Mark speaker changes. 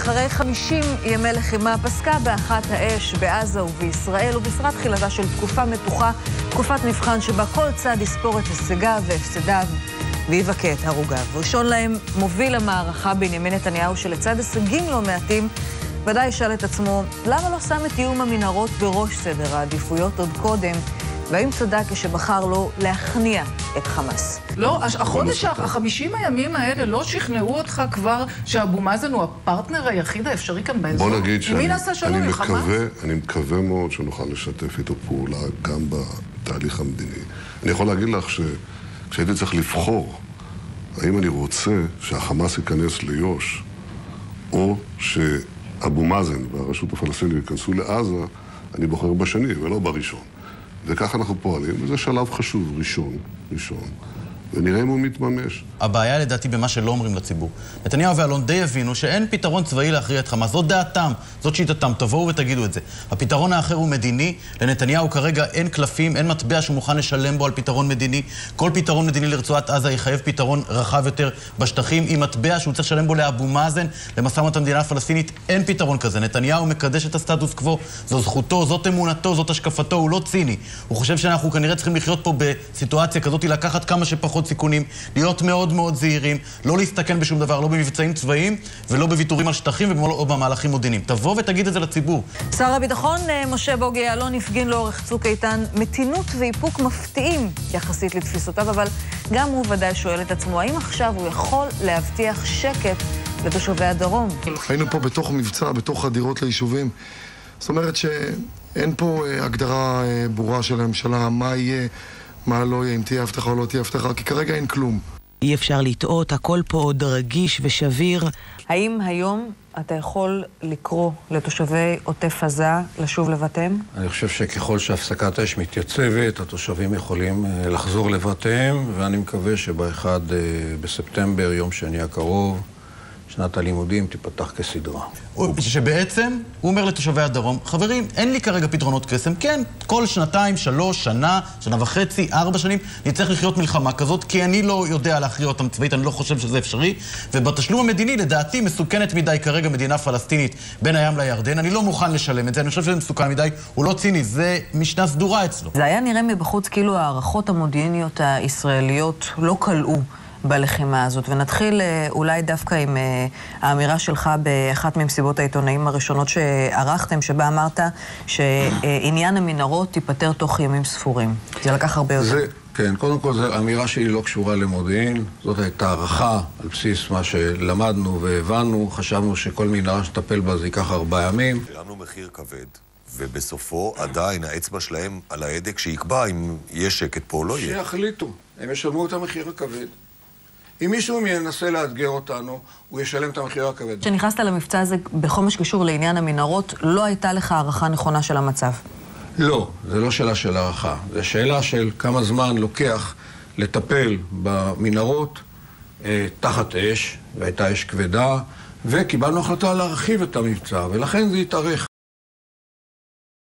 Speaker 1: אחרי 50 ימי לחימה פסקה באחת האש בעזה ובישראל, ובשרת תחילתה של תקופה מתוחה, תקופת מבחן שבה כל צד יספור את הישגיו והפסדיו ויבכה את הרוגיו. ראשון להם מוביל המערכה בנימין נתניהו, שלצד הישגים לא מעטים ודאי ישאל את עצמו למה לא שם את איום המנהרות בראש סדר העדיפויות עוד קודם, והאם צדק כשבחר לו להכניע את חמאס.
Speaker 2: לא, החודש, 50 הימים האלה לא שכנעו אותך כבר שאבו מאזן הוא הפרטנר היחיד האפשרי כאן באזור?
Speaker 3: בוא נגיד שאני מקווה מאוד שנוכל לשתף איתו פעולה גם בתהליך המדיני. אני יכול להגיד לך שכשהייתי צריך לבחור האם אני רוצה שהחמאס ייכנס ליו"ש או שאבו מאזן והרשות הפלסטינית ייכנסו לעזה, אני בוחר בשני ולא בראשון. וכך אנחנו פועלים, וזה שלב חשוב, ראשון, ונראה אם הוא מתממש.
Speaker 4: הבעיה לדעתי במה שלא אומרים לציבור. נתניהו ואלון די הבינו שאין פתרון צבאי להכריע את חמאס. זאת דעתם, זאת שיטתם, תבואו ותגידו את זה. הפתרון האחר הוא מדיני. לנתניהו כרגע אין קלפים, אין מטבע שהוא מוכן לשלם בו על פתרון מדיני. כל פתרון מדיני לרצועת עזה יחייב פתרון רחב יותר בשטחים, עם מטבע שהוא צריך לשלם בו לאבו מאזן, למשא ומתן המדינה הפלסטינית. אין פתרון כזה. נתניהו מקדש את הסטטוס קוו. זו זכותו, זאת אמונתו, זאת השקפתו, הוא לא ציני. הוא חושב שאנחנו כנראה צריכים לחיות פה בסיטואציה כזאת, לקחת כמה שפחות סיכונים, להיות מאוד מאוד זהירים, לא להסתכן בשום דבר, לא במבצעים צבאיים ולא בוויתורים על שטחים או במהלכים מודיעיניים. תבוא ותגיד את זה לציבור.
Speaker 1: שר הביטחון משה בוגי יעלון הפגין לאורך צוק איתן מתינות ואיפוק מפתיעים יחסית לתפיסותיו, אבל גם הוא ודאי שואל את עצמו האם עכשיו הוא יכול להבטיח שקט לתושבי הדרום.
Speaker 5: היינו פה בתוך מבצע, בתוך הדירות ליישובים. זאת אומרת שאין פה הגדרה ברורה של הממשלה מה יהיה, מה לא יהיה, אם תהיה הבטחה או לא תהיה הבטחה, כי כרגע אין כלום.
Speaker 6: אי אפשר לטעות, הכל פה עוד רגיש ושביר.
Speaker 1: האם היום אתה יכול לקרוא לתושבי עוטף עזה לשוב לבתיהם?
Speaker 7: אני חושב שככל שהפסקת האש מתייצבת, התושבים יכולים לחזור לבתיהם, ואני מקווה שב-1 בספטמבר, יום שני הקרוב, שנת הלימודים תיפתח כסדרה.
Speaker 4: שבעצם הוא אומר לתושבי הדרום, חברים, אין לי כרגע פתרונות קסם, כן, כל שנתיים, 3, שנה וחצי, 4 שנים, נצטרך לחיות מלחמה כזאת, כי אני לא יודע להכריע אותם צבאית, אני לא חושב שזה אפשרי, ובתשלום המדיני, לדעתי, מסוכנת מדי כרגע מדינה פלסטינית בין הים לירדן, אני לא מוכן לשלם את זה, אני חושב שזה מסוכן מדי, הוא לא ציני, זה משנה סדורה אצלו.
Speaker 1: זה היה נראה מבחוץ כאילו הערכות המודיעיניות הישראליות לא קלעו בלחימה הזאת, ונתחיל אולי דווקא עם האמירה שלך באחת ממסיבות העיתונאים הראשונות שערכתם, שבה אמרת שעניין המנהרות תיפטר תוך ימים ספורים. זה לקח הרבה יותר.
Speaker 7: כן, קודם כל, זו אמירה שלי לא קשורה למודיעין, זאת הייתה הערכה על בסיס מה שלמדנו והבנו, חשבנו שכל מנהרה שטפל בה זה ייקח 4 ימים.
Speaker 8: שילמנו מחיר כבד, ובסופו עדיין האצבע שלהם על ההדק שיקבע אם יש שקט פה או לא יהיה.
Speaker 7: שיחליטו, הם ישלמו את המחיר הכבד. אם מישהו ינסה לאתגר אותנו, הוא ישלם את המחיר הכבד.
Speaker 1: כשנכנסת למבצע הזה בכל מה שקשור לעניין המנהרות, לא הייתה לך הערכה נכונה של המצב?
Speaker 7: לא, זה לא שאלה של הערכה. זה שאלה של כמה זמן לוקח לטפל במנהרות תחת אש, והייתה אש כבדה, וקיבלנו החלטה להרחיב את המבצע, ולכן זה יתארך.